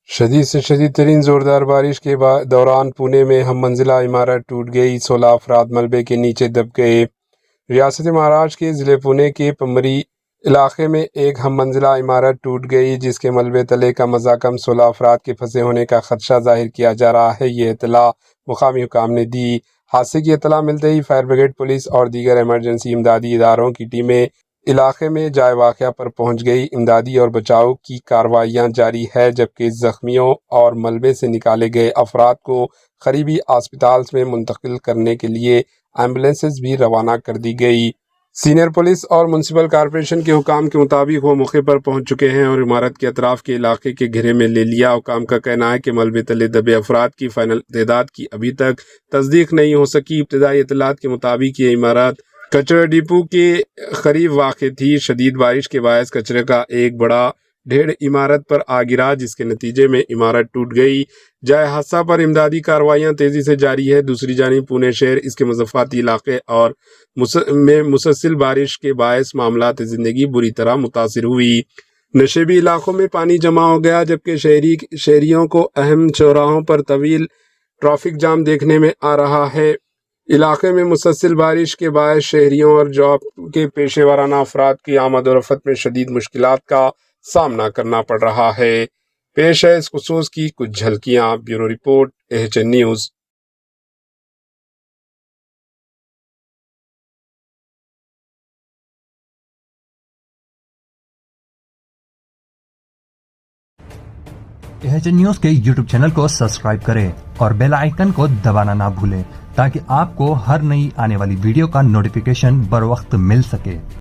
شدید سے شدید ترین زوردار بارش کے دوران پونے میں ہم منزلہ عمارت ٹوٹ گئی، 16 افراد ملبے کے نیچے دب گئے۔ ریاست مہاراشٹر کے ضلع پونے کے پمری علاقے میں ایک ہم منزلہ عمارت ٹوٹ گئی جس کے ملبے تلے کم از کم 16 افراد کے پھنسے ہونے کا خدشہ ظاہر کیا جا رہا ہے۔ یہ اطلاع مقامی حکام نے دی۔ حادثے کی اطلاع ملتے ہی فائر بریگیڈ، پولیس اور دیگر ایمرجنسی امدادی اداروں کی ٹیمیں علاقے میں جائے واقعہ پر پہنچ گئی۔ امدادی اور بچاؤ کی کارروائیاں جاری ہے، جبکہ زخمیوں اور ملبے سے نکالے گئے افراد کو قریبی اسپتال میں منتقل کرنے کے لیے ایمبولینسز بھی روانہ کر دی گئی۔ سینئر پولیس اور میونسپل کارپوریشن کے حکام کے مطابق وہ موقع پر پہنچ چکے ہیں اور عمارت کے اطراف کے علاقے کے گھیرے میں لے لیا۔ حکام کا کہنا ہے کہ ملبے تلے دبے افراد کی فائنل تعداد کی ابھی تک تصدیق نہیں ہو سکی۔ ابتدائی اطلاعات کے مطابق یہ عمارت کچرا ڈپو کے قریب واقع تھی۔ شدید بارش کے باعث کچرے کا ایک بڑا ڈھیر عمارت پر آ گرا، جس کے نتیجے میں عمارت ٹوٹ گئی۔ جائے حادثہ پر امدادی کارروائیاں تیزی سے جاری ہے۔ دوسری جانب پونے شہر، اس کے مضافاتی علاقے اور میں مسلسل بارش کے باعث معاملات زندگی بری طرح متاثر ہوئی۔ نشیبی علاقوں میں پانی جمع ہو گیا، جبکہ شہریوں کو اہم چوراہوں پر طویل ٹریفک جام دیکھنے میں آ رہا ہے۔ علاقے میں مسلسل بارش کے باعث شہریوں اور جاب کے پیشہ ورانہ افراد کی آمد و رفت میں شدید مشکلات کا سامنا کرنا پڑ رہا ہے۔ پیش ہے اس خصوص کی کچھ جھلکیاں۔ Bureau report, AHN news. AHN news کے YouTube چینل کو سبسکرائب کریں اور بیل آئیکن کو دبانا نہ بھولیں تاکہ آپ کو ہر نئی آنے والی ویڈیو کا نوٹیفیکیشن بر وقت مل سکے۔